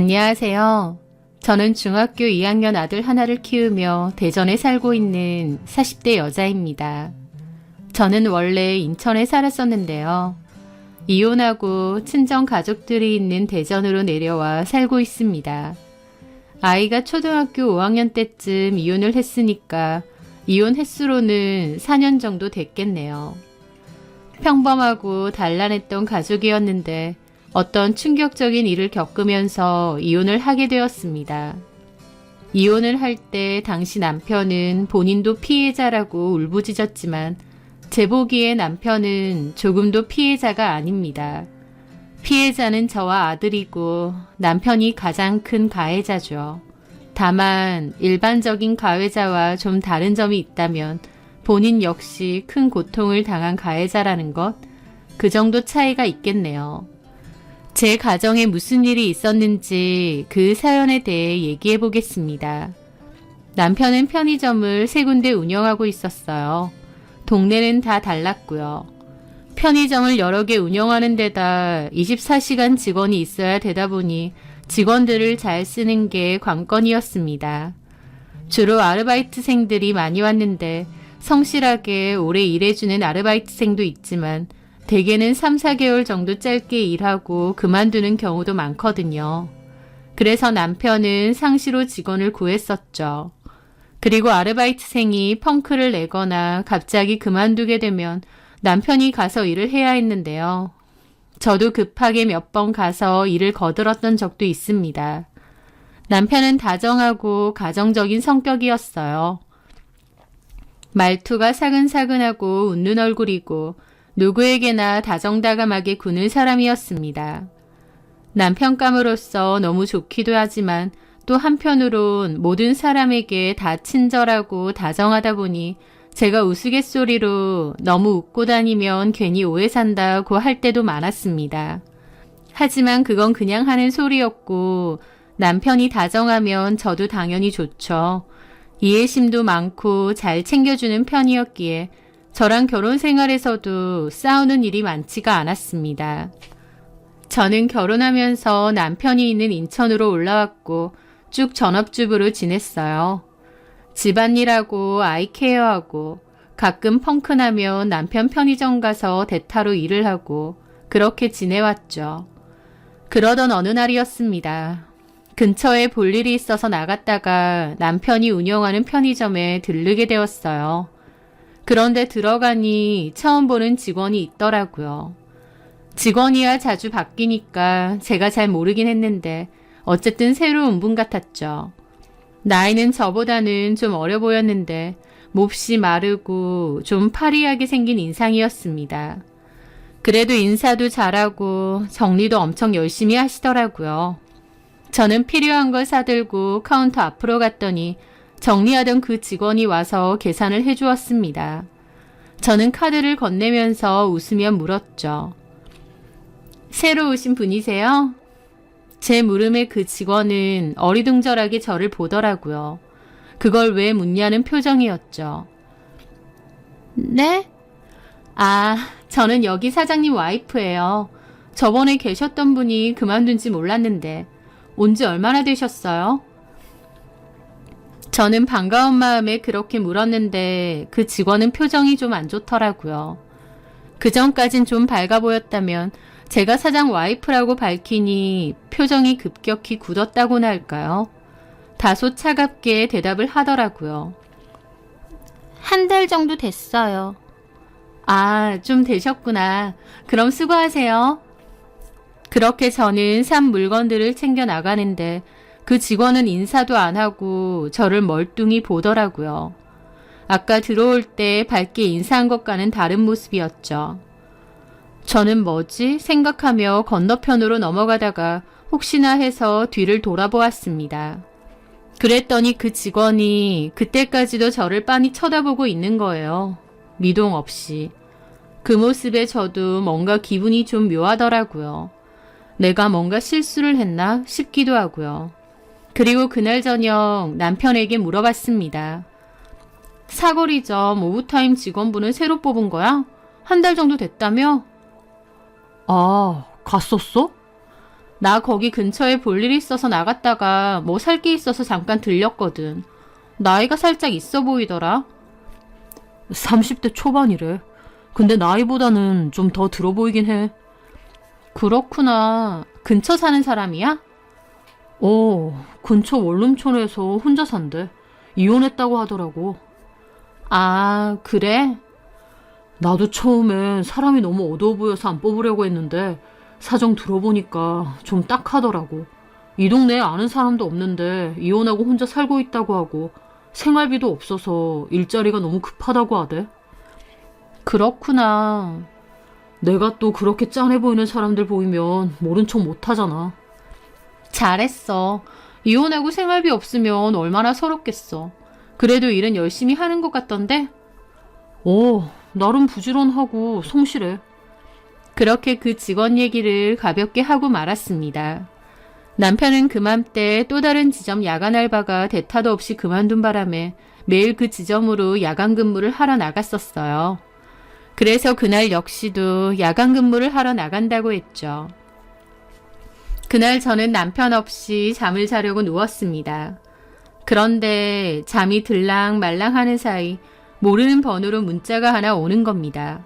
안녕하세요. 저는 중학교 2학년 아들 하나를 키우며 대전에 살고 있는 40대 여자입니다. 저는 원래 인천에 살았었는데요. 이혼하고 친정 가족들이 있는 대전으로 내려와 살고 있습니다. 아이가 초등학교 5학년 때쯤 이혼을 했으니까 이혼 횟수로는 4년 정도 됐겠네요. 평범하고 단란했던 가족이었는데 어떤 충격적인 일을 겪으면서 이혼을 하게 되었습니다. 이혼을 할 때 당시 남편은 본인도 피해자라고 울부짖었지만 제 보기에 남편은 조금도 피해자가 아닙니다. 피해자는 저와 아들이고 남편이 가장 큰 가해자죠. 다만 일반적인 가해자와 좀 다른 점이 있다면 본인 역시 큰 고통을 당한 가해자라는 것, 그 정도 차이가 있겠네요. 제 가정에 무슨 일이 있었는지 그 사연에 대해 얘기해 보겠습니다. 남편은 편의점을 3군데 운영하고 있었어요. 동네는 다 달랐고요. 편의점을 여러 개 운영하는 데다 24시간 직원이 있어야 되다 보니 직원들을 잘 쓰는 게 관건이었습니다. 주로 아르바이트생들이 많이 왔는데 성실하게 오래 일해주는 아르바이트생도 있지만 대개는 3, 4개월 정도 짧게 일하고 그만두는 경우도 많거든요. 그래서 남편은 상시로 직원을 구했었죠. 그리고 아르바이트생이 펑크를 내거나 갑자기 그만두게 되면 남편이 가서 일을 해야 했는데요. 저도 급하게 몇 번 가서 일을 거들었던 적도 있습니다. 남편은 다정하고 가정적인 성격이었어요. 말투가 사근사근하고 웃는 얼굴이고 누구에게나 다정다감하게 구는 사람이었습니다. 남편감으로서 너무 좋기도 하지만 또 한편으론 모든 사람에게 다 친절하고 다정하다 보니 제가 우스갯소리로 너무 웃고 다니면 괜히 오해 산다고 할 때도 많았습니다. 하지만 그건 그냥 하는 소리였고 남편이 다정하면 저도 당연히 좋죠. 이해심도 많고 잘 챙겨주는 편이었기에 저랑 결혼 생활에서도 싸우는 일이 많지가 않았습니다. 저는 결혼하면서 남편이 있는 인천으로 올라왔고 쭉 전업주부로 지냈어요. 집안일하고 아이 케어하고 가끔 펑크나면 남편 편의점 가서 대타로 일을 하고 그렇게 지내왔죠. 그러던 어느 날이었습니다. 근처에 볼 일이 있어서 나갔다가 남편이 운영하는 편의점에 들르게 되었어요. 그런데 들어가니 처음 보는 직원이 있더라고요. 직원이야 자주 바뀌니까 제가 잘 모르긴 했는데 어쨌든 새로운 분 같았죠. 나이는 저보다는 좀 어려 보였는데 몹시 마르고 좀 파리하게 생긴 인상이었습니다. 그래도 인사도 잘하고 정리도 엄청 열심히 하시더라고요. 저는 필요한 걸 사들고 카운터 앞으로 갔더니 정리하던 그 직원이 와서 계산을 해주었습니다. 저는 카드를 건네면서 웃으며 물었죠. 새로 오신 분이세요? 제 물음에 그 직원은 어리둥절하게 저를 보더라고요. 그걸 왜 묻냐는 표정이었죠. 네? 아, 저는 여기 사장님 와이프예요. 저번에 계셨던 분이 그만둔지 몰랐는데 온 지 얼마나 되셨어요? 저는 반가운 마음에 그렇게 물었는데 그 직원은 표정이 좀 안 좋더라고요. 그전까진 좀 밝아 보였다면 제가 사장 와이프라고 밝히니 표정이 급격히 굳었다고나 할까요? 다소 차갑게 대답을 하더라고요. 1달 정도 됐어요. 아, 좀 되셨구나. 그럼 수고하세요. 그렇게 저는 산 물건들을 챙겨 나가는데 그 직원은 인사도 안 하고 저를 멀뚱히 보더라고요. 아까 들어올 때 밝게 인사한 것과는 다른 모습이었죠. 저는 뭐지 생각하며 건너편으로 넘어가다가 혹시나 해서 뒤를 돌아보았습니다. 그랬더니 그 직원이 그때까지도 저를 빤히 쳐다보고 있는 거예요. 미동 없이. 그 모습에 저도 뭔가 기분이 좀 묘하더라고요. 내가 뭔가 실수를 했나 싶기도 하고요. 그리고 그날 저녁 남편에게 물어봤습니다. 사거리점 오후타임 직원분을 새로 뽑은 거야? 1달 정도 됐다며? 아, 갔었어? 나 거기 근처에 볼 일이 있어서 나갔다가 뭐 살 게 있어서 잠깐 들렸거든. 나이가 살짝 있어 보이더라. 30대 초반이래. 근데 나이보다는 좀 더 들어 보이긴 해. 그렇구나. 근처 사는 사람이야? 근처 원룸촌에서 혼자 산대. 이혼했다고 하더라고. 아, 그래? 나도 처음엔 사람이 너무 어두워 보여서 안 뽑으려고 했는데 사정 들어보니까 좀 딱하더라고. 이 동네에 아는 사람도 없는데 이혼하고 혼자 살고 있다고 하고 생활비도 없어서 일자리가 너무 급하다고 하대. 그렇구나. 내가 또 그렇게 짠해 보이는 사람들 보이면 모른 척 못하잖아. 잘했어. 이혼하고 생활비 없으면 얼마나 서럽겠어. 그래도 일은 열심히 하는 것 같던데? 나름 부지런하고 성실해. 그렇게 그 직원 얘기를 가볍게 하고 말았습니다. 남편은 그맘때 또 다른 지점 야간 알바가 대타도 없이 그만둔 바람에 매일 그 지점으로 야간 근무를 하러 나갔었어요. 그래서 그날 역시도 야간 근무를 하러 나간다고 했죠. 그날 저는 남편 없이 잠을 자려고 누웠습니다. 그런데 잠이 들랑말랑하는 사이 모르는 번호로 문자가 하나 오는 겁니다.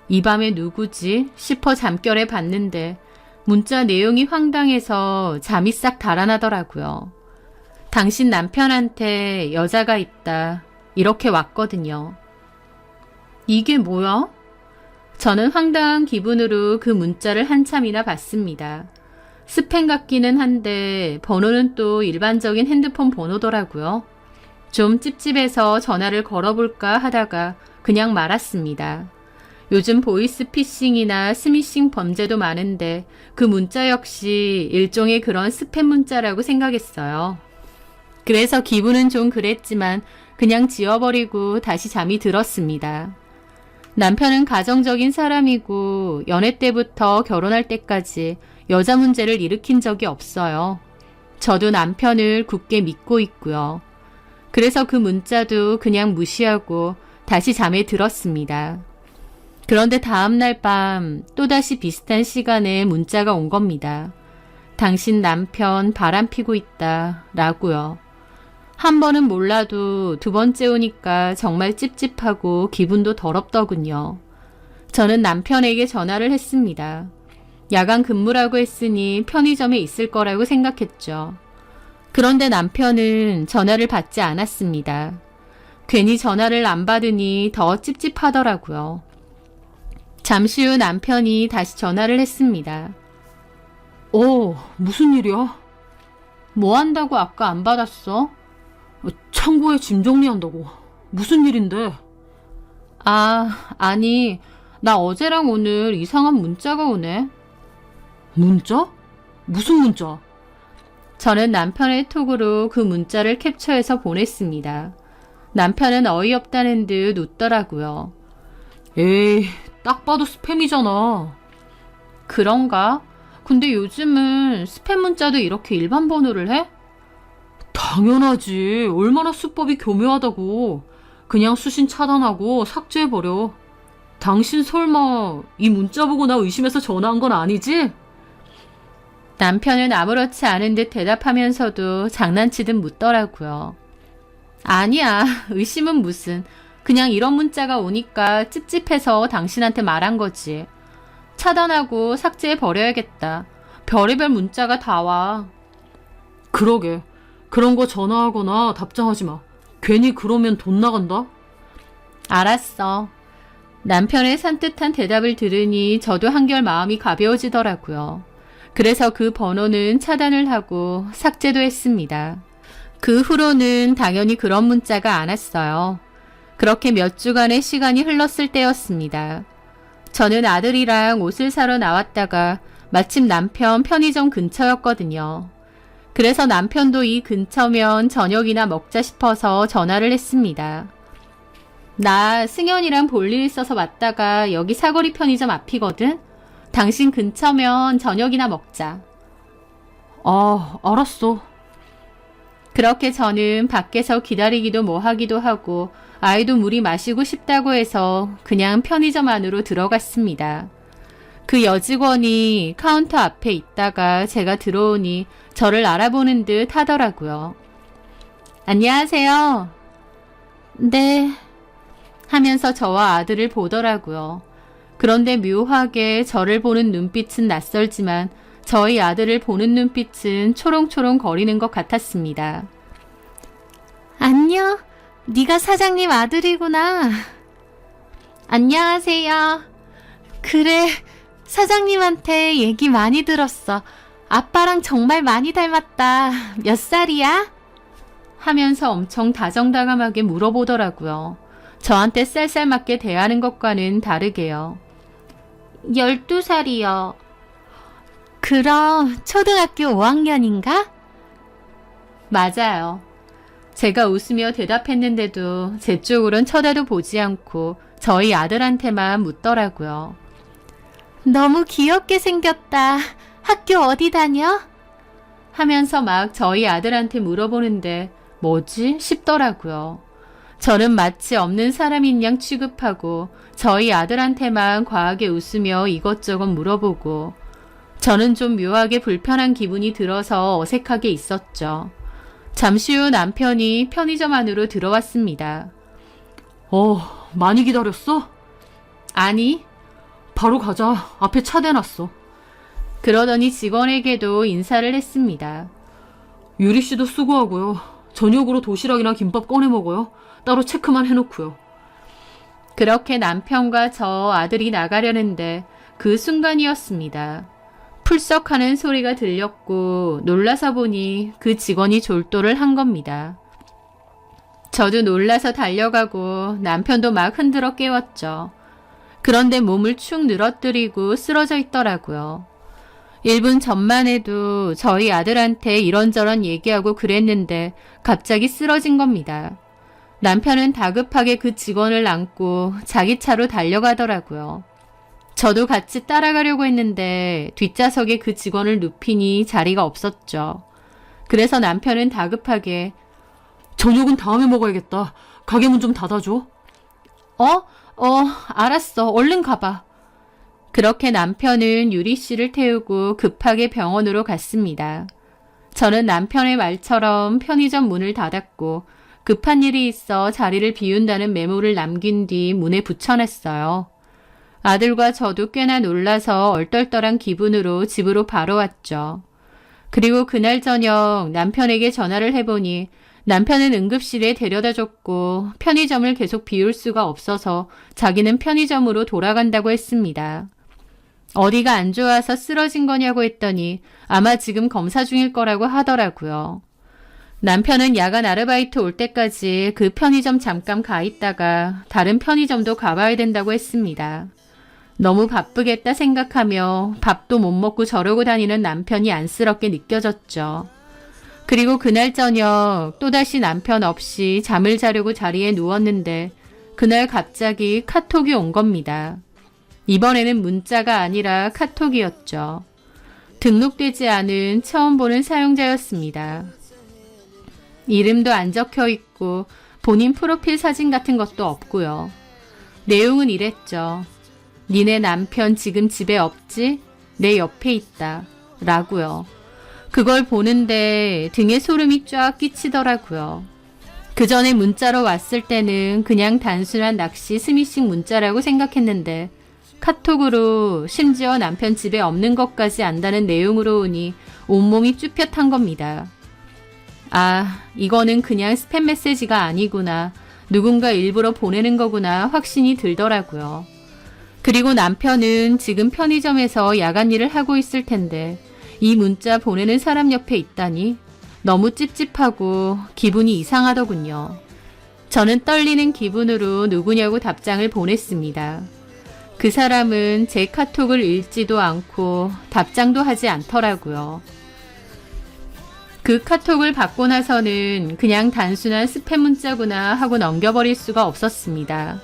이 밤에 누구지 싶어 잠결에 봤는데 문자 내용이 황당해서 잠이 싹 달아나더라고요. 당신 남편한테 여자가 있다. 이렇게 왔거든요. 이게 뭐야? 저는 황당한 기분으로 그 문자를 한참이나 봤습니다. 스팸 같기는 한데 번호는 또 일반적인 핸드폰 번호더라고요. 좀 찝찝해서 전화를 걸어볼까 하다가 그냥 말았습니다. 요즘 보이스피싱이나 스미싱 범죄도 많은데 그 문자 역시 일종의 그런 스팸 문자라고 생각했어요. 그래서 기분은 좀 그랬지만 그냥 지워버리고 다시 잠이 들었습니다. 남편은 가정적인 사람이고 연애 때부터 결혼할 때까지 여자 문제를 일으킨 적이 없어요. 저도 남편을 굳게 믿고 있고요. 그래서 그 문자도 그냥 무시하고 다시 잠에 들었습니다. 그런데 다음날 밤 또다시 비슷한 시간에 문자가 온 겁니다. 당신 남편 바람 피고 있다 라고요. 한 번은 몰라도 두 번째 오니까 정말 찝찝하고 기분도 더럽더군요. 저는 남편에게 전화를 했습니다. 야간 근무라고 했으니 편의점에 있을 거라고 생각했죠. 그런데 남편은 전화를 받지 않았습니다. 괜히 전화를 안 받으니 더 찝찝하더라고요. 잠시 후 남편이 다시 전화를 했습니다. 무슨 일이야? 뭐 한다고 아까 안 받았어? 창고에 짐 정리한다고. 무슨 일인데? 아니, 나 어제랑 오늘 이상한 문자가 오네. 문자? 무슨 문자? 저는 남편의 톡으로 그 문자를 캡처해서 보냈습니다. 남편은 어이없다는 듯 웃더라고요. 에이, 딱 봐도 스팸이잖아. 그런가? 근데 요즘은 스팸 문자도 이렇게 일반 번호를 해? 당연하지. 얼마나 수법이 교묘하다고. 그냥 수신 차단하고 삭제해버려. 당신 설마 이 문자 보고 나 의심해서 전화한 건 아니지? 남편은 아무렇지 않은 듯 대답하면서도 장난치듯 묻더라고요. 아니야, 의심은 무슨. 그냥 이런 문자가 오니까 찝찝해서 당신한테 말한 거지. 차단하고 삭제해버려야겠다. 별의별 문자가 다 와. 그러게. 그런 거 전화하거나 답장하지 마. 괜히 그러면 돈 나간다. 알았어. 남편의 산뜻한 대답을 들으니 저도 한결 마음이 가벼워지더라고요. 그래서 그 번호는 차단을 하고 삭제도 했습니다. 그 후로는 당연히 그런 문자가 안 왔어요. 그렇게 몇 주간의 시간이 흘렀을 때였습니다. 저는 아들이랑 옷을 사러 나왔다가 마침 남편 편의점 근처였거든요. 그래서 남편도 이 근처면 저녁이나 먹자 싶어서 전화를 했습니다. 나 승현이랑 볼 일 있어서 왔다가 여기 사거리 편의점 앞이거든? 당신 근처면 저녁이나 먹자. 알았어. 그렇게 저는 밖에서 기다리기도 뭐 하기도 하고 아이도 물이 마시고 싶다고 해서 그냥 편의점 안으로 들어갔습니다. 그 여직원이 카운터 앞에 있다가 제가 들어오니 저를 알아보는 듯 하더라고요. 안녕하세요. 네. 하면서 저와 아들을 보더라고요. 그런데 묘하게 저를 보는 눈빛은 낯설지만 저희 아들을 보는 눈빛은 초롱초롱 거리는 것 같았습니다. 안녕. 네가 사장님 아들이구나. 안녕하세요. 그래. 사장님한테 얘기 많이 들었어. 아빠랑 정말 많이 닮았다. 몇 살이야? 하면서 엄청 다정다감하게 물어보더라고요. 저한테 쌀쌀맞게 대하는 것과는 다르게요. 12살이요. 그럼 초등학교 5학년인가? 맞아요. 제가 웃으며 대답했는데도 제 쪽으론 쳐다도 보지 않고 저희 아들한테만 묻더라고요. 너무 귀엽게 생겼다. 학교 어디 다녀? 하면서 막 저희 아들한테 물어보는데 뭐지? 싶더라고요. 저는 마치 없는 사람인 양 취급하고 저희 아들한테만 과하게 웃으며 이것저것 물어보고 저는 좀 묘하게 불편한 기분이 들어서 어색하게 있었죠. 잠시 후 남편이 편의점 안으로 들어왔습니다. 많이 기다렸어? 아니, 바로 가자. 앞에 차 대놨어. 그러더니 직원에게도 인사를 했습니다. 유리 씨도 수고하고요. 저녁으로 도시락이나 김밥 꺼내 먹어요. 따로 체크만 해놓고요. 그렇게 남편과 저 아들이 나가려는데 그 순간이었습니다. 풀썩하는 소리가 들렸고 놀라서 보니 그 직원이 졸도를 한 겁니다. 저도 놀라서 달려가고 남편도 막 흔들어 깨웠죠. 그런데 몸을 축 늘어뜨리고 쓰러져 있더라고요. 1분 전만 해도 저희 아들한테 이런저런 얘기하고 그랬는데 갑자기 쓰러진 겁니다. 남편은 다급하게 그 직원을 안고 자기 차로 달려가더라고요. 저도 같이 따라가려고 했는데 뒷좌석에 그 직원을 눕히니 자리가 없었죠. 그래서 남편은 다급하게 저녁은 다음에 먹어야겠다. 가게 문 좀 닫아줘. 알았어. 얼른 가봐. 그렇게 남편은 유리 씨를 태우고 급하게 병원으로 갔습니다. 저는 남편의 말처럼 편의점 문을 닫았고 급한 일이 있어 자리를 비운다는 메모를 남긴 뒤 문에 붙여놨어요. 아들과 저도 꽤나 놀라서 얼떨떨한 기분으로 집으로 바로 왔죠. 그리고 그날 저녁 남편에게 전화를 해보니 남편은 응급실에 데려다줬고 편의점을 계속 비울 수가 없어서 자기는 편의점으로 돌아간다고 했습니다. 어디가 안 좋아서 쓰러진 거냐고 했더니 아마 지금 검사 중일 거라고 하더라고요. 남편은 야간 아르바이트 올 때까지 그 편의점 잠깐 가 있다가 다른 편의점도 가봐야 된다고 했습니다. 너무 바쁘겠다 생각하며 밥도 못 먹고 저러고 다니는 남편이 안쓰럽게 느껴졌죠. 그리고 그날 저녁 또다시 남편 없이 잠을 자려고 자리에 누웠는데 그날 갑자기 카톡이 온 겁니다. 이번에는 문자가 아니라 카톡이었죠. 등록되지 않은 처음 보는 사용자였습니다. 이름도 안 적혀 있고 본인 프로필 사진 같은 것도 없고요. 내용은 이랬죠. 니네 남편 지금 집에 없지? 내 옆에 있다. 라고요. 그걸 보는데 등에 소름이 쫙 끼치더라고요. 그 전에 문자로 왔을 때는 그냥 단순한 낚시 스미싱 문자라고 생각했는데 카톡으로 심지어 남편 집에 없는 것까지 안다는 내용으로 오니 온몸이 쭈뼛한 겁니다. 아, 이거는 그냥 스팸 메시지가 아니구나. 누군가 일부러 보내는 거구나 확신이 들더라고요. 그리고 남편은 지금 편의점에서 야간 일을 하고 있을 텐데 이 문자 보내는 사람 옆에 있다니 너무 찝찝하고 기분이 이상하더군요. 저는 떨리는 기분으로 누구냐고 답장을 보냈습니다. 그 사람은 제 카톡을 읽지도 않고 답장도 하지 않더라고요. 그 카톡을 받고 나서는 그냥 단순한 스팸 문자구나 하고 넘겨버릴 수가 없었습니다.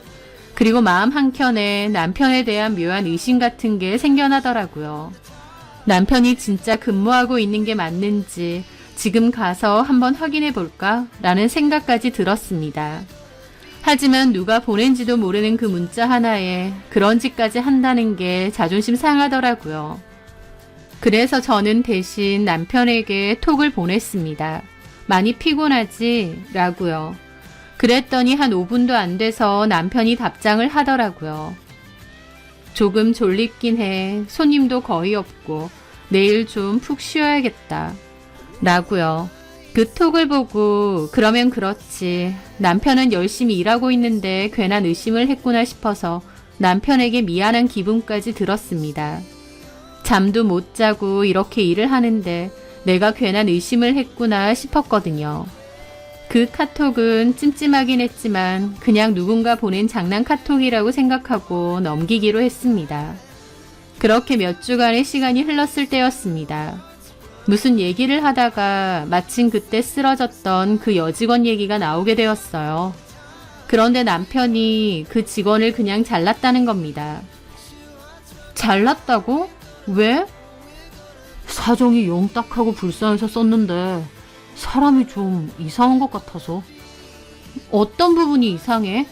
그리고 마음 한켠에 남편에 대한 묘한 의심 같은 게 생겨나더라고요. 남편이 진짜 근무하고 있는 게 맞는지 지금 가서 한번 확인해 볼까? 라는 생각까지 들었습니다. 하지만 누가 보낸지도 모르는 그 문자 하나에 그런 짓까지 한다는 게 자존심 상하더라고요. 그래서 저는 대신 남편에게 톡을 보냈습니다. 많이 피곤하지? 라고요. 그랬더니 한 5분도 안 돼서 남편이 답장을 하더라고요. 조금 졸립긴 해. 손님도 거의 없고 내일 좀 푹 쉬어야겠다. 라고요. 그 톡을 보고 그러면 그렇지. 남편은 열심히 일하고 있는데 괜한 의심을 했구나 싶어서 남편에게 미안한 기분까지 들었습니다. 잠도 못 자고 이렇게 일을 하는데 내가 괜한 의심을 했구나 싶었거든요. 그 카톡은 찜찜하긴 했지만 그냥 누군가 보낸 장난 카톡이라고 생각하고 넘기기로 했습니다. 그렇게 몇 주간의 시간이 흘렀을 때였습니다. 무슨 얘기를 하다가 마침 그때 쓰러졌던 그 여직원 얘기가 나오게 되었어요. 그런데 남편이 그 직원을 그냥 잘랐다는 겁니다. 잘랐다고? 왜? 사정이 영 딱하고 불쌍해서 썼는데 사람이 좀 이상한 것 같아서. 어떤 부분이 이상해?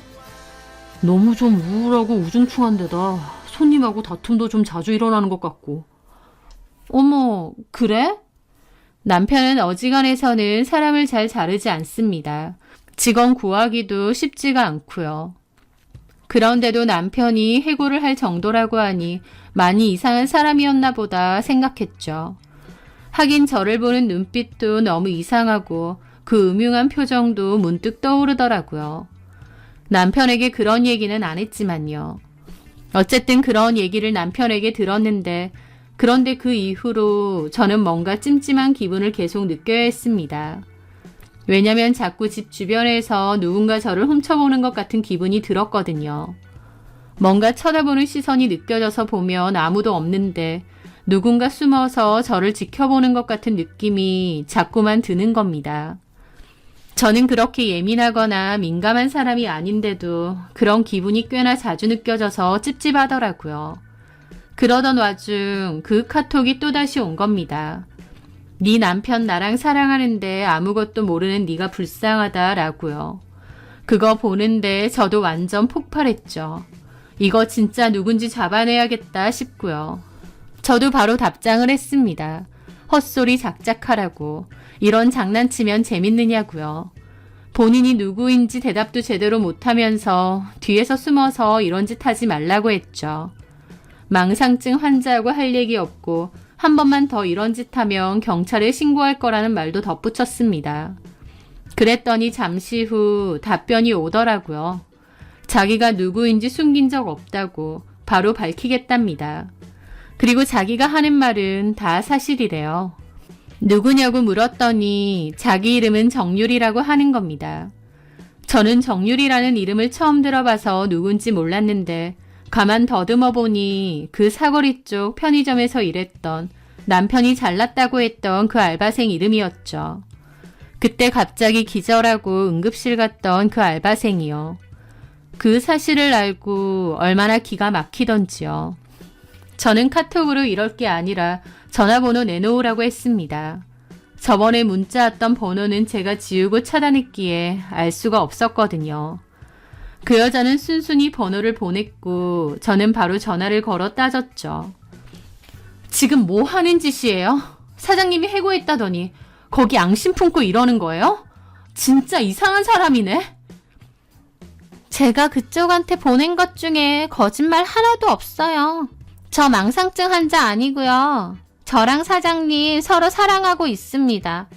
너무 좀 우울하고 우중충한 데다 손님하고 다툼도 좀 자주 일어나는 것 같고. 어머, 그래? 남편은 어지간해서는 사람을 잘 자르지 않습니다. 직원 구하기도 쉽지가 않고요. 그런데도 남편이 해고를 할 정도라고 하니 많이 이상한 사람이었나 보다 생각했죠. 하긴 저를 보는 눈빛도 너무 이상하고 그 음흉한 표정도 문득 떠오르더라고요. 남편에게 그런 얘기는 안 했지만요. 어쨌든 그런 얘기를 남편에게 들었는데 그런데 그 이후로 저는 뭔가 찜찜한 기분을 계속 느껴야 했습니다. 왜냐면 자꾸 집 주변에서 누군가 저를 훔쳐보는 것 같은 기분이 들었거든요. 뭔가 쳐다보는 시선이 느껴져서 보면 아무도 없는데 누군가 숨어서 저를 지켜보는 것 같은 느낌이 자꾸만 드는 겁니다. 저는 그렇게 예민하거나 민감한 사람이 아닌데도 그런 기분이 꽤나 자주 느껴져서 찝찝하더라고요. 그러던 와중 그 카톡이 또다시 온 겁니다. 네 남편 나랑 사랑하는데 아무것도 모르는 네가 불쌍하다 라고요. 그거 보는데 저도 완전 폭발했죠. 이거 진짜 누군지 잡아내야겠다 싶고요. 저도 바로 답장을 했습니다. 헛소리 작작하라고. 이런 장난치면 재밌느냐고요. 본인이 누구인지 대답도 제대로 못하면서 뒤에서 숨어서 이런 짓 하지 말라고 했죠. 망상증 환자하고 할 얘기 없고 한 번만 더 이런 짓 하면 경찰에 신고할 거라는 말도 덧붙였습니다. 그랬더니 잠시 후 답변이 오더라고요. 자기가 누구인지 숨긴 적 없다고 바로 밝히겠답니다. 그리고 자기가 하는 말은 다 사실이래요. 누구냐고 물었더니 자기 이름은 정유리라고 하는 겁니다. 저는 정유리라는 이름을 처음 들어봐서 누군지 몰랐는데 가만 더듬어 보니 그 사거리 쪽 편의점에서 일했던 남편이 잘났다고 했던 그 알바생 이름이었죠. 그때 갑자기 기절하고 응급실 갔던 그 알바생이요. 그 사실을 알고 얼마나 기가 막히던지요. 저는 카톡으로 이럴 게 아니라 전화번호 내놓으라고 했습니다. 저번에 문자 왔던 번호는 제가 지우고 차단했기에 알 수가 없었거든요. 그 여자는 순순히 번호를 보냈고 저는 바로 전화를 걸어 따졌죠. 지금 뭐 하는 짓이에요? 사장님이 해고했다더니 거기 앙심 품고 이러는 거예요? 진짜 이상한 사람이네. 제가 그쪽한테 보낸 것 중에 거짓말 하나도 없어요. 저 망상증 환자 아니고요. 저랑 사장님 서로 사랑하고 있습니다.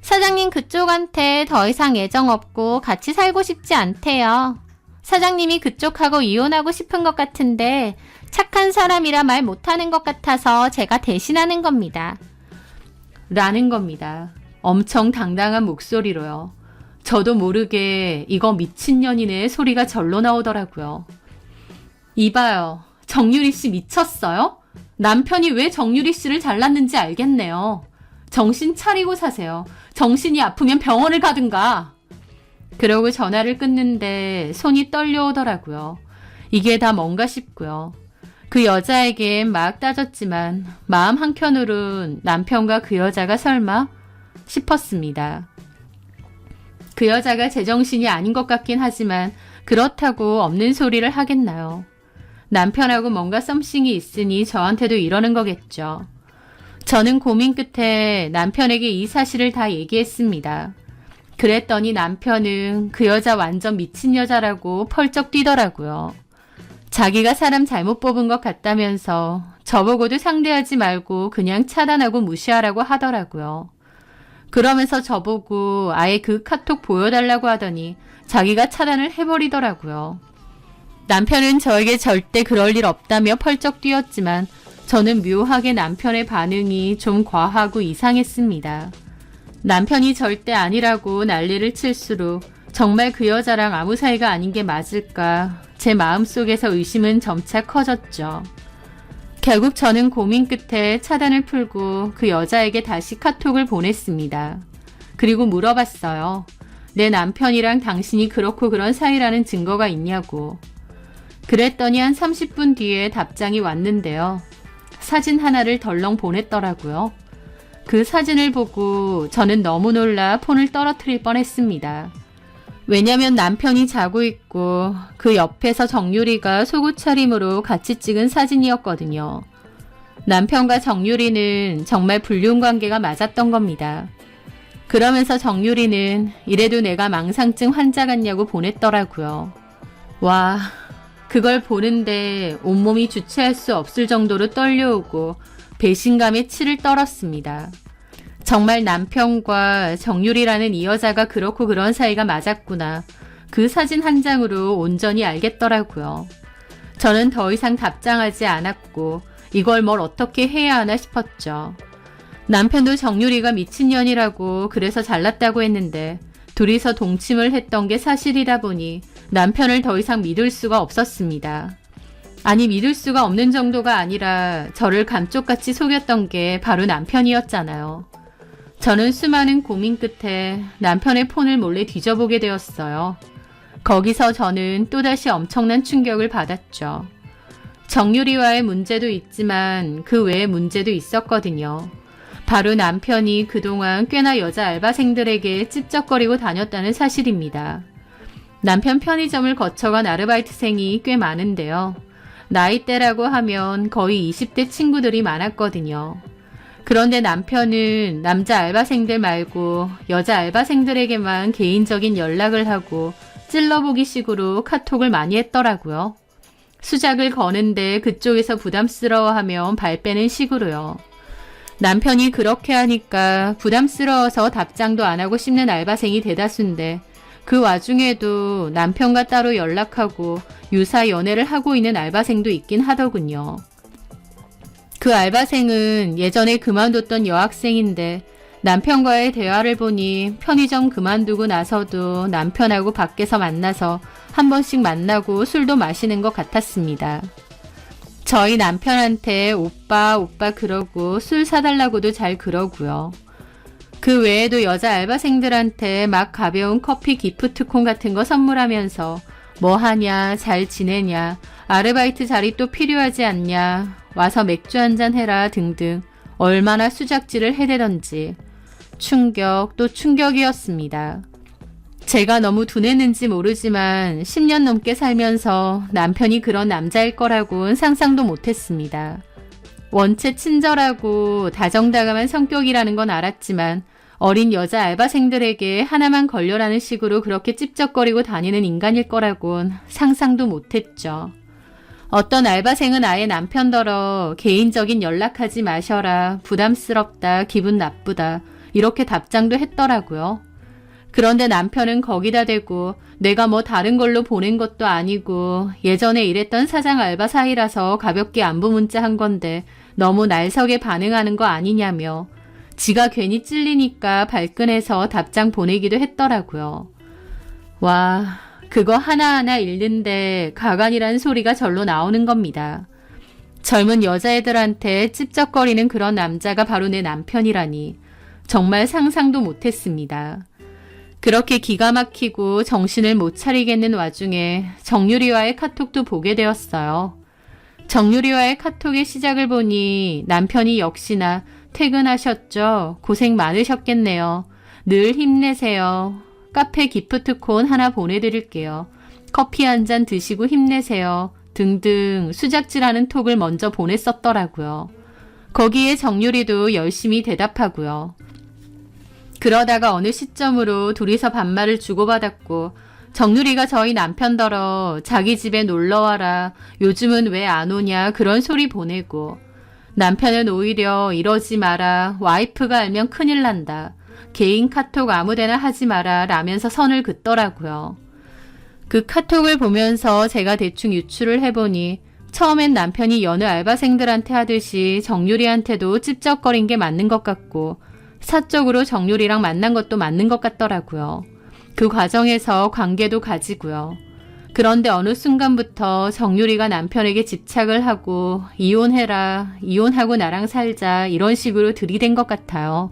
사장님 그쪽한테 더 이상 애정 없고 같이 살고 싶지 않대요. 사장님이 그쪽하고 이혼하고 싶은 것 같은데 착한 사람이라 말 못하는 것 같아서 제가 대신하는 겁니다. 라는 겁니다. 엄청 당당한 목소리로요. 저도 모르게 이거 미친년이네 소리가 절로 나오더라고요. 이봐요. 정유리 씨 미쳤어요? 남편이 왜 정유리 씨를 잘랐는지 알겠네요. 정신 차리고 사세요. 정신이 아프면 병원을 가든가. 그러고 전화를 끊는데 손이 떨려오더라고요. 이게 다 뭔가 싶고요. 그 여자에겐 막 따졌지만 마음 한켠으론 남편과 그 여자가 설마 싶었습니다. 그 여자가 제정신이 아닌 것 같긴 하지만 그렇다고 없는 소리를 하겠나요? 남편하고 뭔가 썸씽이 있으니 저한테도 이러는 거겠죠. 저는 고민 끝에 남편에게 이 사실을 다 얘기했습니다. 그랬더니 남편은 그 여자 완전 미친 여자라고 펄쩍 뛰더라고요. 자기가 사람 잘못 뽑은 것 같다면서 저보고도 상대하지 말고 그냥 차단하고 무시하라고 하더라고요. 그러면서 저보고 아예 그 카톡 보여달라고 하더니 자기가 차단을 해버리더라고요. 남편은 저에게 절대 그럴 일 없다며 펄쩍 뛰었지만 저는 묘하게 남편의 반응이 좀 과하고 이상했습니다. 남편이 절대 아니라고 난리를 칠수록 정말 그 여자랑 아무 사이가 아닌 게 맞을까 제 마음속에서 의심은 점차 커졌죠. 결국 저는 고민 끝에 차단을 풀고 그 여자에게 다시 카톡을 보냈습니다. 그리고 물어봤어요. 내 남편이랑 당신이 그렇고 그런 사이라는 증거가 있냐고. 그랬더니 한 30분 뒤에 답장이 왔는데요. 사진 하나를 덜렁 보냈더라고요. 그 사진을 보고 저는 너무 놀라 폰을 떨어뜨릴 뻔했습니다. 왜냐면 남편이 자고 있고 그 옆에서 정유리가 속옷 차림으로 같이 찍은 사진이었거든요. 남편과 정유리는 정말 불륜 관계가 맞았던 겁니다. 그러면서 정유리는 이래도 내가 망상증 환자 같냐고 보냈더라고요. 와, 그걸 보는데 온몸이 주체할 수 없을 정도로 떨려오고 배신감에 치를 떨었습니다. 정말 남편과 정유리라는 이 여자가 그렇고 그런 사이가 맞았구나. 그 사진 한 장으로 온전히 알겠더라고요. 저는 더 이상 답장하지 않았고 이걸 뭘 어떻게 해야 하나 싶었죠. 남편도 정유리가 미친년이라고 그래서 잘났다고 했는데 둘이서 동침을 했던 게 사실이다 보니 남편을 더 이상 믿을 수가 없었습니다. 아니 믿을 수가 없는 정도가 아니라 저를 감쪽같이 속였던 게 바로 남편이었잖아요. 저는 수많은 고민 끝에 남편의 폰을 몰래 뒤져보게 되었어요. 거기서 저는 또다시 엄청난 충격을 받았죠. 정유리와의 문제도 있지만 그 외의 문제도 있었거든요. 바로 남편이 그동안 꽤나 여자 알바생들에게 찝쩍거리고 다녔다는 사실입니다. 남편 편의점을 거쳐간 아르바이트생이 꽤 많은데요. 나이대라고 하면 거의 20대 친구들이 많았거든요. 그런데 남편은 남자 알바생들 말고 여자 알바생들에게만 개인적인 연락을 하고 찔러보기 식으로 카톡을 많이 했더라고요. 수작을 거는데 그쪽에서 부담스러워하면 발 빼는 식으로요. 남편이 그렇게 하니까 부담스러워서 답장도 안 하고 씹는 알바생이 대다수인데 그 와중에도 남편과 따로 연락하고 유사 연애를 하고 있는 알바생도 있긴 하더군요. 그 알바생은 예전에 그만뒀던 여학생인데 남편과의 대화를 보니 편의점 그만두고 나서도 남편하고 밖에서 만나서 한 번씩 만나고 술도 마시는 것 같았습니다. 저희 남편한테 오빠 그러고 술 사달라고도 잘 그러고요. 그 외에도 여자 알바생들한테 막 가벼운 커피 기프트콘 같은 거 선물하면서 뭐 하냐, 잘 지내냐, 아르바이트 자리 또 필요하지 않냐, 와서 맥주 한잔 해라 등등 얼마나 수작질을 해대던지 충격 또 충격이었습니다. 제가 너무 둔했는지 모르지만 10년 넘게 살면서 남편이 그런 남자일 거라고는 상상도 못했습니다. 원체 친절하고 다정다감한 성격이라는 건 알았지만 어린 여자 알바생들에게 하나만 걸려라는 식으로 그렇게 찝쩍거리고 다니는 인간일 거라곤 상상도 못했죠. 어떤 알바생은 아예 남편더러 개인적인 연락하지 마셔라, 부담스럽다, 기분 나쁘다 이렇게 답장도 했더라고요. 그런데 남편은 거기다 대고 내가 뭐 다른 걸로 보낸 것도 아니고 예전에 일했던 사장 알바 사이라서 가볍게 안부 문자 한 건데 너무 날석에 반응하는 거 아니냐며 지가 괜히 찔리니까 발끈해서 답장 보내기도 했더라고요. 와, 그거 하나하나 읽는데 가관이란 소리가 절로 나오는 겁니다. 젊은 여자애들한테 찝쩍거리는 그런 남자가 바로 내 남편이라니 정말 상상도 못했습니다. 그렇게 기가 막히고 정신을 못 차리겠는 와중에 정유리와의 카톡도 보게 되었어요. 정유리와의 카톡의 시작을 보니 남편이 역시나 퇴근하셨죠? 고생 많으셨겠네요. 늘 힘내세요. 카페 기프트콘 하나 보내드릴게요. 커피 한 잔 드시고 힘내세요. 등등 수작질하는 톡을 먼저 보냈었더라고요. 거기에 정유리도 열심히 대답하고요. 그러다가 어느 시점으로 둘이서 반말을 주고받았고 정유리가 저희 남편더러 자기 집에 놀러와라, 요즘은 왜 안 오냐 그런 소리 보내고 남편은 오히려 이러지 마라, 와이프가 알면 큰일 난다, 개인 카톡 아무데나 하지 마라 라면서 선을 긋더라고요. 그 카톡을 보면서 제가 대충 유추를 해보니 처음엔 남편이 여느 알바생들한테 하듯이 정유리한테도 찝쩍거린 게 맞는 것 같고 사적으로 정유리랑 만난 것도 맞는 것 같더라고요. 그 과정에서 관계도 가지고요. 그런데 어느 순간부터 정유리가 남편에게 집착을 하고 이혼해라, 이혼하고 나랑 살자 이런 식으로 들이댄 것 같아요.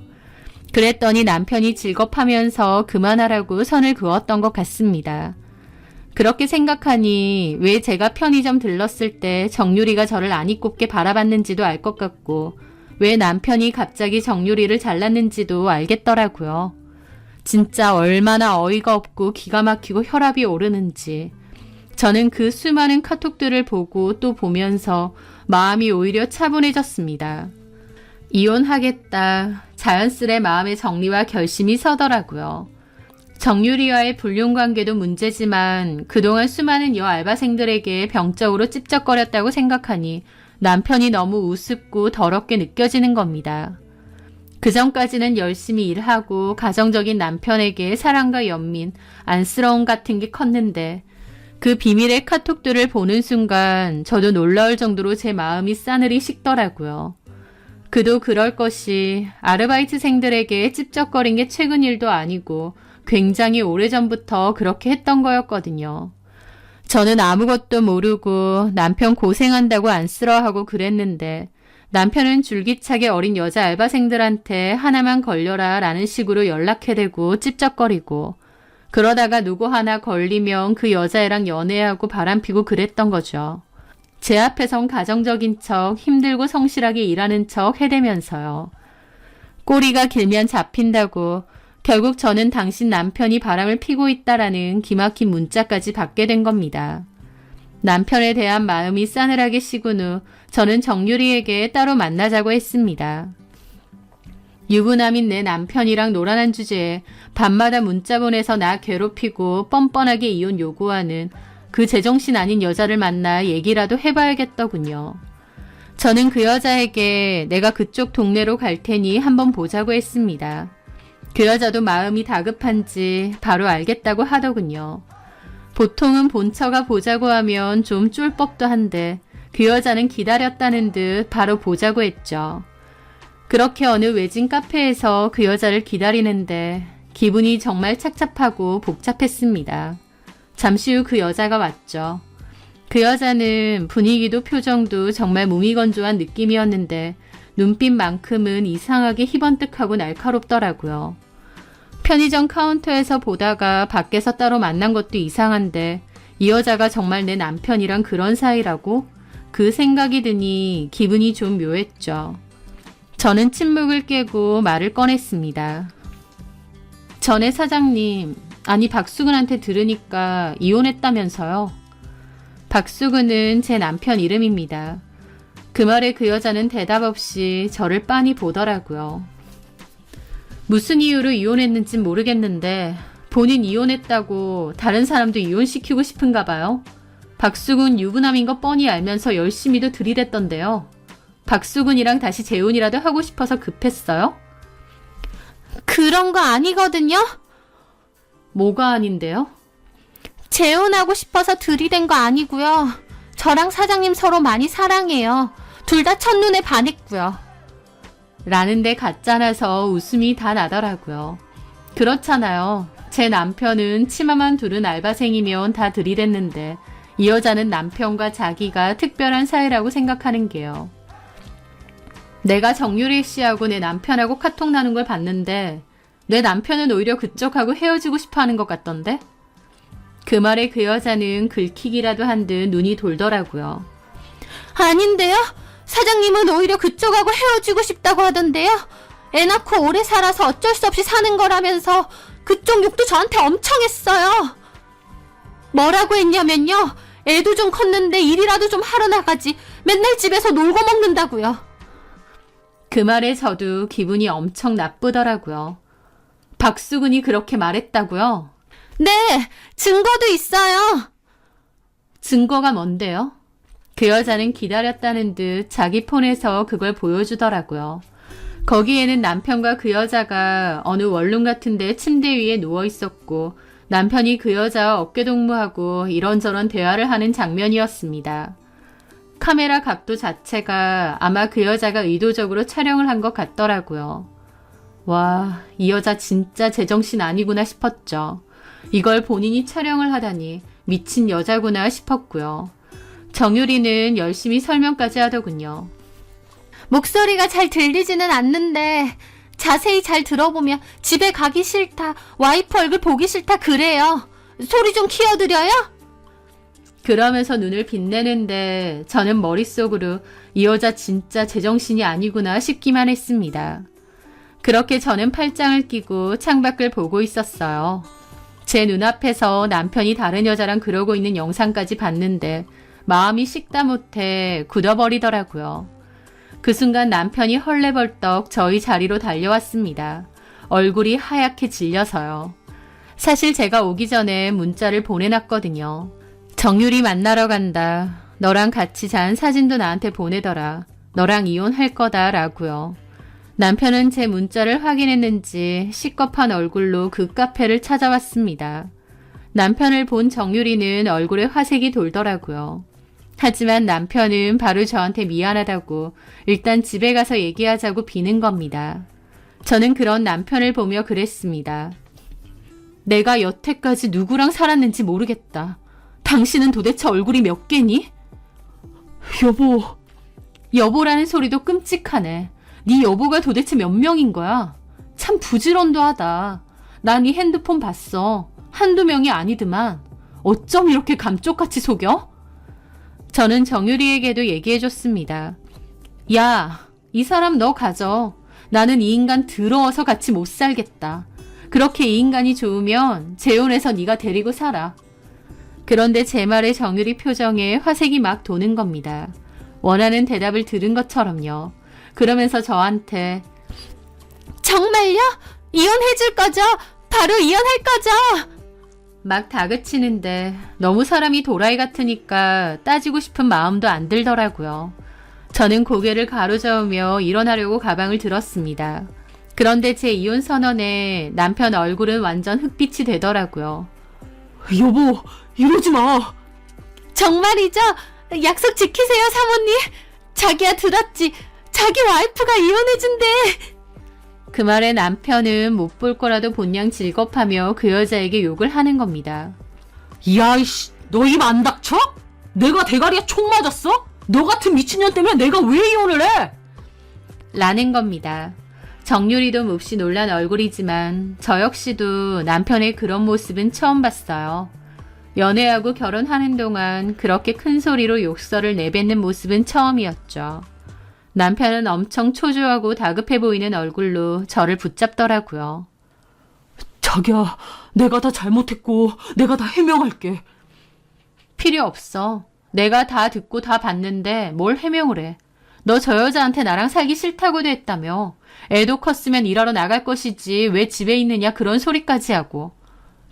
그랬더니 남편이 질겁하면서 그만하라고 선을 그었던 것 같습니다. 그렇게 생각하니 왜 제가 편의점 들렀을 때 정유리가 저를 안 이꼽게 바라봤는지도 알 것 같고 왜 남편이 갑자기 정유리를 잘랐는지도 알겠더라고요. 진짜 얼마나 어이가 없고 기가 막히고 혈압이 오르는지. 저는 그 수많은 카톡들을 보고 또 보면서 마음이 오히려 차분해졌습니다. 이혼하겠다. 자연스레 마음의 정리와 결심이 서더라고요. 정유리와의 불륜관계도 문제지만 그동안 수많은 여 알바생들에게 병적으로 찝쩍거렸다고 생각하니 남편이 너무 우습고 더럽게 느껴지는 겁니다. 그전까지는 열심히 일하고 가정적인 남편에게 사랑과 연민, 안쓰러움 같은 게 컸는데 그 비밀의 카톡들을 보는 순간 저도 놀라울 정도로 제 마음이 싸늘히 식더라고요. 그도 그럴 것이 아르바이트생들에게 찝쩍거린 게 최근 일도 아니고 굉장히 오래전부터 그렇게 했던 거였거든요. 저는 아무것도 모르고 남편 고생한다고 안쓰러워하고 그랬는데 남편은 줄기차게 어린 여자 알바생들한테 하나만 걸려라 라는 식으로 연락해대고 찝쩍거리고 그러다가 누구 하나 걸리면 그 여자애랑 연애하고 바람피고 그랬던 거죠. 제 앞에선 가정적인 척 힘들고 성실하게 일하는 척 해대면서요. 꼬리가 길면 잡힌다고 결국 저는 당신 남편이 바람을 피고 있다라는 기막힌 문자까지 받게 된 겁니다. 남편에 대한 마음이 싸늘하게 식은 후 저는 정유리에게 따로 만나자고 했습니다. 유부남인 내 남편이랑 노란한 주제에 밤마다 문자 보내서 나 괴롭히고 뻔뻔하게 이혼 요구하는 그 제정신 아닌 여자를 만나 얘기라도 해봐야겠더군요. 저는 그 여자에게 내가 그쪽 동네로 갈 테니 한번 보자고 했습니다. 그 여자도 마음이 다급한지 바로 알겠다고 하더군요. 보통은 본처가 보자고 하면 좀 쫄 법도 한데 그 여자는 기다렸다는 듯 바로 보자고 했죠. 그렇게 어느 외진 카페에서 그 여자를 기다리는데 기분이 정말 착잡하고 복잡했습니다. 잠시 후 그 여자가 왔죠. 그 여자는 분위기도 표정도 정말 무미건조한 느낌이었는데 눈빛만큼은 이상하게 희번뜩하고 날카롭더라고요. 편의점 카운터에서 보다가 밖에서 따로 만난 것도 이상한데 이 여자가 정말 내 남편이랑 그런 사이라고? 그 생각이 드니 기분이 좀 묘했죠. 저는 침묵을 깨고 말을 꺼냈습니다. 전에 사장님, 아니 박수근한테 들으니까 이혼했다면서요. 박수근은 제 남편 이름입니다. 그 말에 그 여자는 대답 없이 저를 빤히 보더라고요. 무슨 이유로 이혼했는진 모르겠는데 본인 이혼했다고 다른 사람도 이혼시키고 싶은가 봐요. 박수근 유부남인 거 뻔히 알면서 열심히도 들이댔던데요. 박수근이랑 다시 재혼이라도 하고 싶어서 급했어요? 그런 거 아니거든요? 뭐가 아닌데요? 재혼하고 싶어서 들이댄 거 아니고요. 저랑 사장님 서로 많이 사랑해요. 둘 다 첫눈에 반했고요. 라는데 가짜라서 웃음이 다 나더라고요. 그렇잖아요. 제 남편은 치마만 두른 알바생이면 다 들이댔는데 이 여자는 남편과 자기가 특별한 사이라고 생각하는 게요. 내가 정유리 씨하고 내 남편하고 카톡 나눈 걸 봤는데 내 남편은 오히려 그쪽하고 헤어지고 싶어 하는 것 같던데? 그 말에 그 여자는 긁히기라도 한 듯 눈이 돌더라고요. 아닌데요? 사장님은 오히려 그쪽하고 헤어지고 싶다고 하던데요? 애 낳고 오래 살아서 어쩔 수 없이 사는 거라면서 그쪽 욕도 저한테 엄청 했어요. 뭐라고 했냐면요. 애도 좀 컸는데 일이라도 좀 하러 나가지. 맨날 집에서 놀고 먹는다고요. 그 말에 저도 기분이 엄청 나쁘더라고요. 박수근이 그렇게 말했다고요? 네, 증거도 있어요. 증거가 뭔데요? 그 여자는 기다렸다는 듯 자기 폰에서 그걸 보여주더라고요. 거기에는 남편과 그 여자가 어느 원룸 같은데 침대 위에 누워 있었고 남편이 그 여자와 어깨동무하고 이런저런 대화를 하는 장면이었습니다. 카메라 각도 자체가 아마 그 여자가 의도적으로 촬영을 한 것 같더라고요. 와, 이 여자 진짜 제정신 아니구나 싶었죠. 이걸 본인이 촬영을 하다니 미친 여자구나 싶었고요. 정유리는 열심히 설명까지 하더군요. 목소리가 잘 들리지는 않는데 자세히 잘 들어보면 집에 가기 싫다, 와이프 얼굴 보기 싫다 그래요. 소리 좀 키워드려요? 그러면서 눈을 빛내는데 저는 머릿속으로 이 여자 진짜 제정신이 아니구나 싶기만 했습니다. 그렇게 저는 팔짱을 끼고 창밖을 보고 있었어요. 제 눈앞에서 남편이 다른 여자랑 그러고 있는 영상까지 봤는데 마음이 식다 못해 굳어버리더라고요. 그 순간 남편이 헐레벌떡 저희 자리로 달려왔습니다. 얼굴이 하얗게 질려서요. 사실 제가 오기 전에 문자를 보내놨거든요. 정유리 만나러 간다. 너랑 같이 잔 사진도 나한테 보내더라. 너랑 이혼할 거다 라고요. 남편은 제 문자를 확인했는지 시겁한 얼굴로 그 카페를 찾아왔습니다. 남편을 본 정유리는 얼굴에 화색이 돌더라고요. 하지만 남편은 바로 저한테 미안하다고 일단 집에 가서 얘기하자고 비는 겁니다. 저는 그런 남편을 보며 그랬습니다. 내가 여태까지 누구랑 살았는지 모르겠다. 당신은 도대체 얼굴이 몇 개니? 여보, 여보라는 소리도 끔찍하네. 네 여보가 도대체 몇 명인 거야? 참 부지런도 하다. 나 네 핸드폰 봤어. 한두 명이 아니더만. 어쩜 이렇게 감쪽같이 속여? 저는 정유리에게도 얘기해줬습니다. 야, 이 사람 너 가져. 나는 이 인간 더러워서 같이 못 살겠다. 그렇게 이 인간이 좋으면 재혼해서 네가 데리고 살아. 그런데 제 말에 정유리 표정에 화색이 막 도는 겁니다. 원하는 대답을 들은 것처럼요. 그러면서 저한테 정말요? 이혼해줄 거죠? 바로 이혼할 거죠? 막 다그치는데 너무 사람이 도라이 같으니까 따지고 싶은 마음도 안 들더라고요. 저는 고개를 가로저으며 일어나려고 가방을 들었습니다. 그런데 제 이혼 선언에 남편 얼굴은 완전 흑빛이 되더라고요. 여보, 이러지 마. 정말이죠? 약속 지키세요, 사모님. 자기야 들었지? 자기 와이프가 이혼해준대. 그 말에 남편은 못 볼 거라도 본냥 질겁하며 그 여자에게 욕을 하는 겁니다. 야, 이씨, 너 입 안 닥쳐? 내가 대가리에 총 맞았어? 너 같은 미친년 때문에 내가 왜 이혼을 해? 라는 겁니다. 정유리도 몹시 놀란 얼굴이지만 저 역시도 남편의 그런 모습은 처음 봤어요. 연애하고 결혼하는 동안 그렇게 큰 소리로 욕설을 내뱉는 모습은 처음이었죠. 남편은 엄청 초조하고 다급해 보이는 얼굴로 저를 붙잡더라고요. 자기야, 내가 다 잘못했고 내가 다 해명할게. 필요 없어. 내가 다 듣고 다 봤는데 뭘 해명을 해. 너 저 여자한테 나랑 살기 싫다고도 했다며. 애도 컸으면 일하러 나갈 것이지 왜 집에 있느냐 그런 소리까지 하고.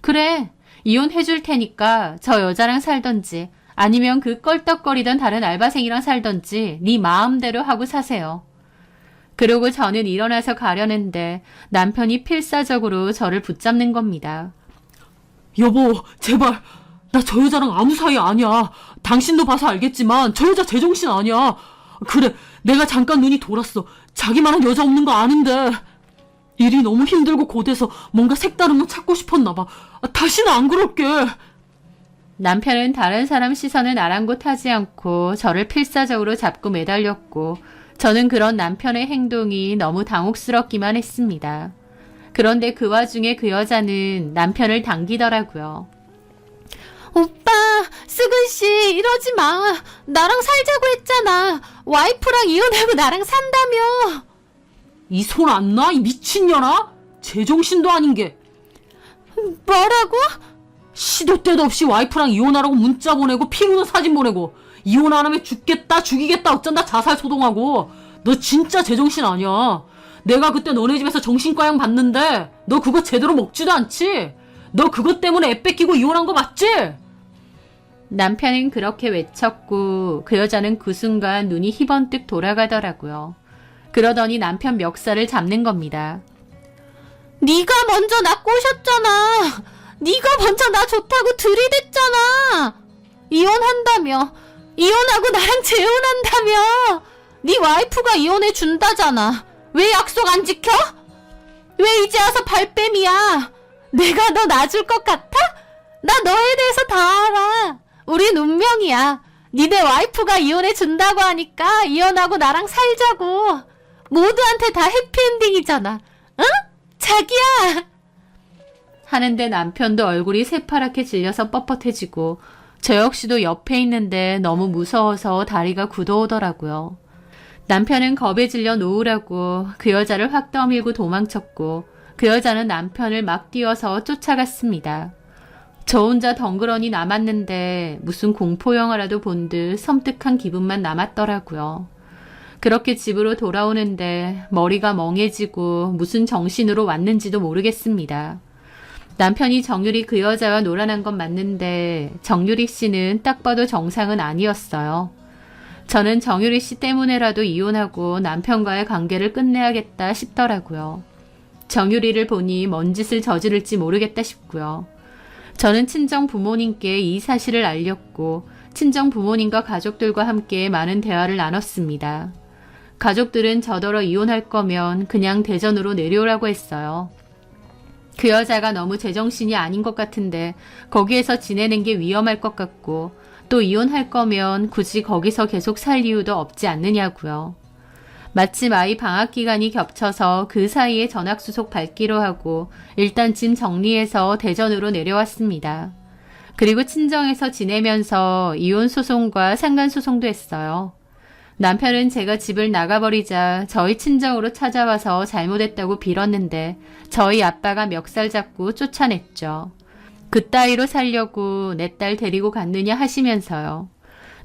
그래, 이혼해줄 테니까 저 여자랑 살던지 아니면 그 껄떡거리던 다른 알바생이랑 살던지 네 마음대로 하고 사세요. 그러고 저는 일어나서 가려는데 남편이 필사적으로 저를 붙잡는 겁니다. 여보, 제발. 나 저 여자랑 아무 사이 아니야. 당신도 봐서 알겠지만 저 여자 제정신 아니야. 그래, 내가 잠깐 눈이 돌았어. 자기만한 여자 없는 거 아는데. 일이 너무 힘들고 고돼서 뭔가 색다른 거 찾고 싶었나 봐. 다시는 안 그럴게. 남편은 다른 사람 시선을 아랑곳하지 않고 저를 필사적으로 잡고 매달렸고 저는 그런 남편의 행동이 너무 당혹스럽기만 했습니다. 그런데 그 와중에 그 여자는 남편을 당기더라고요. 오빠, 수근씨, 이러지 마. 나랑 살자고 했잖아. 와이프랑 이혼하고 나랑 산다며. 이 손 안 나? 이 미친년아? 제정신도 아닌 게. 뭐라고? 시도 때도 없이 와이프랑 이혼하라고 문자 보내고 피 묻은 사진 보내고 이혼 안 하면 죽겠다 죽이겠다 어쩐다 자살 소동하고 너 진짜 제정신 아니야. 내가 그때 너네 집에서 정신과양 봤는데 너 그거 제대로 먹지도 않지? 너 그것 때문에 애 뺏기고 이혼한 거 맞지? 남편은 그렇게 외쳤고 그 여자는 그 순간 눈이 희번뜩 돌아가더라고요. 그러더니 남편 멱살을 잡는 겁니다. 네가 먼저 나 꼬셨잖아. 네가 먼저 나 좋다고 들이댔잖아. 이혼한다며. 이혼하고 나랑 재혼한다며. 네 와이프가 이혼해 준다잖아. 왜 약속 안 지켜? 왜 이제 와서 발뺌이야? 내가 너 놔줄 것 같아? 나 너에 대해서 다 알아. 우린 운명이야. 니네 와이프가 이혼해 준다고 하니까 이혼하고 나랑 살자고. 모두한테 다 해피엔딩이잖아. 응? 자기야. 하는데 남편도 얼굴이 새파랗게 질려서 뻣뻣해지고 저 역시도 옆에 있는데 너무 무서워서 다리가 굳어오더라고요. 남편은 겁에 질려 놓으라고 그 여자를 확 떠밀고 도망쳤고 그 여자는 남편을 막 뛰어서 쫓아갔습니다. 저 혼자 덩그러니 남았는데 무슨 공포영화라도 본 듯 섬뜩한 기분만 남았더라고요. 그렇게 집으로 돌아오는데 머리가 멍해지고 무슨 정신으로 왔는지도 모르겠습니다. 남편이 정유리 그 여자와 놀아난 건 맞는데 정유리 씨는 딱 봐도 정상은 아니었어요. 저는 정유리 씨 때문에라도 이혼하고 남편과의 관계를 끝내야겠다 싶더라고요. 정유리를 보니 뭔 짓을 저지를지 모르겠다 싶고요. 저는 친정 부모님께 이 사실을 알렸고 친정 부모님과 가족들과 함께 많은 대화를 나눴습니다. 가족들은 저더러 이혼할 거면 그냥 대전으로 내려오라고 했어요. 그 여자가 너무 제정신이 아닌 것 같은데 거기에서 지내는 게 위험할 것 같고 또 이혼할 거면 굳이 거기서 계속 살 이유도 없지 않느냐고요. 마침 아이 방학 기간이 겹쳐서 그 사이에 전학수속 밟기로 하고 일단 짐 정리해서 대전으로 내려왔습니다. 그리고 친정에서 지내면서 이혼 소송과 상간 소송도 했어요. 남편은 제가 집을 나가버리자 저희 친정으로 찾아와서 잘못했다고 빌었는데 저희 아빠가 멱살 잡고 쫓아냈죠. 그따위로 살려고 내 딸 데리고 갔느냐 하시면서요.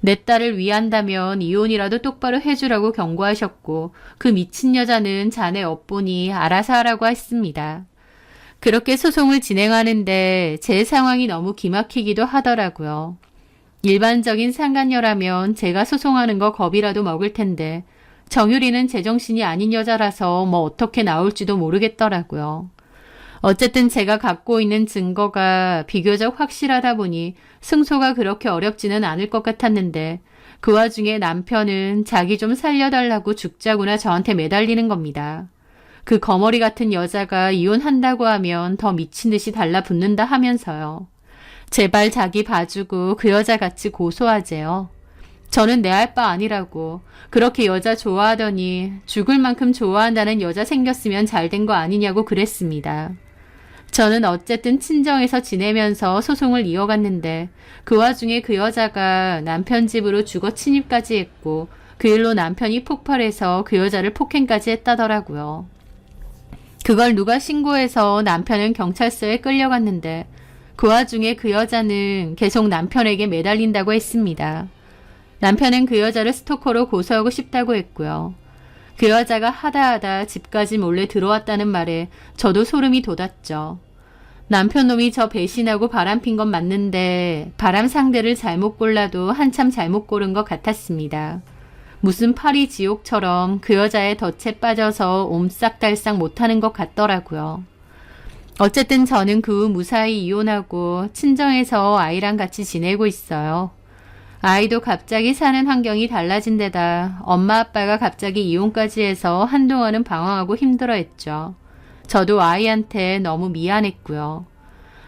내 딸을 위한다면 이혼이라도 똑바로 해주라고 경고하셨고 그 미친 여자는 자네 업보니 알아서 하라고 했습니다. 그렇게 소송을 진행하는데 제 상황이 너무 기막히기도 하더라고요. 일반적인 상간녀라면 제가 소송하는 거 겁이라도 먹을 텐데 정유리는 제정신이 아닌 여자라서 뭐 어떻게 나올지도 모르겠더라고요. 어쨌든 제가 갖고 있는 증거가 비교적 확실하다 보니 승소가 그렇게 어렵지는 않을 것 같았는데 그 와중에 남편은 자기 좀 살려달라고 죽자구나 저한테 매달리는 겁니다. 그 거머리 같은 여자가 이혼한다고 하면 더 미친 듯이 달라붙는다 하면서요. 제발 자기 봐주고 그 여자같이 고소하재요. 저는 내 할 바 아니라고 그렇게 여자 좋아하더니 죽을 만큼 좋아한다는 여자 생겼으면 잘된 거 아니냐고 그랬습니다. 저는 어쨌든 친정에서 지내면서 소송을 이어갔는데 그 와중에 그 여자가 남편 집으로 주거 침입까지 했고 그 일로 남편이 폭발해서 그 여자를 폭행까지 했다더라고요. 그걸 누가 신고해서 남편은 경찰서에 끌려갔는데 그 와중에 그 여자는 계속 남편에게 매달린다고 했습니다. 남편은 그 여자를 스토커로 고소하고 싶다고 했고요. 그 여자가 하다하다 집까지 몰래 들어왔다는 말에 저도 소름이 돋았죠. 남편 놈이 저 배신하고 바람핀 건 맞는데 바람 상대를 잘못 골라도 한참 잘못 고른 것 같았습니다. 무슨 파리 지옥처럼 그 여자의 덫에 빠져서 옴싹달싹 못하는 것 같더라고요. 어쨌든 저는 그 후 무사히 이혼하고 친정에서 아이랑 같이 지내고 있어요. 아이도 갑자기 사는 환경이 달라진 데다 엄마 아빠가 갑자기 이혼까지 해서 한동안은 방황하고 힘들어했죠. 저도 아이한테 너무 미안했고요.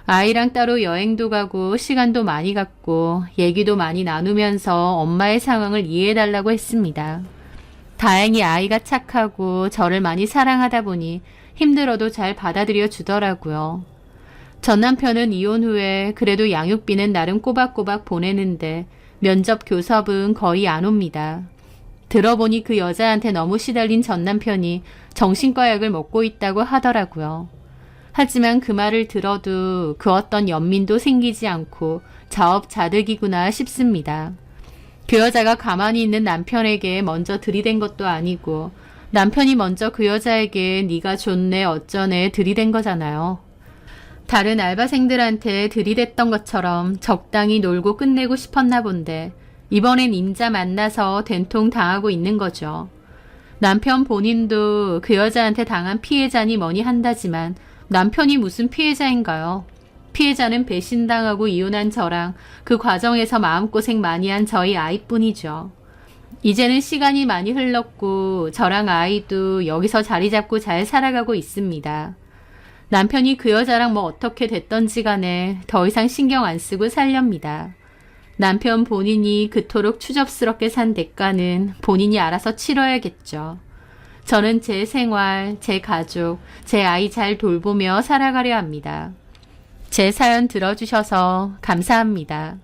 아이랑 따로 여행도 가고 시간도 많이 갖고 얘기도 많이 나누면서 엄마의 상황을 이해해달라고 했습니다. 다행히 아이가 착하고 저를 많이 사랑하다 보니 힘들어도 잘 받아들여 주더라고요. 전 남편은 이혼 후에 그래도 양육비는 나름 꼬박꼬박 보내는데 면접 교섭은 거의 안 옵니다. 들어보니 그 여자한테 너무 시달린 전 남편이 정신과 약을 먹고 있다고 하더라고요. 하지만 그 말을 들어도 그 어떤 연민도 생기지 않고 자업자득이구나 싶습니다. 그 여자가 가만히 있는 남편에게 먼저 들이댄 것도 아니고 남편이 먼저 그 여자에게 네가 좋네 어쩌네 들이댄 거잖아요. 다른 알바생들한테 들이댔던 것처럼 적당히 놀고 끝내고 싶었나 본데 이번엔 임자 만나서 된통 당하고 있는 거죠. 남편 본인도 그 여자한테 당한 피해자니 뭐니 한다지만 남편이 무슨 피해자인가요? 피해자는 배신당하고 이혼한 저랑 그 과정에서 마음고생 많이 한 저희 아이뿐이죠. 이제는 시간이 많이 흘렀고 저랑 아이도 여기서 자리 잡고 잘 살아가고 있습니다. 남편이 그 여자랑 뭐 어떻게 됐던지 간에 더 이상 신경 안 쓰고 살렵니다. 남편 본인이 그토록 추접스럽게 산 대가는 본인이 알아서 치러야겠죠. 저는 제 생활, 제 가족, 제 아이 잘 돌보며 살아가려 합니다. 제 사연 들어주셔서 감사합니다.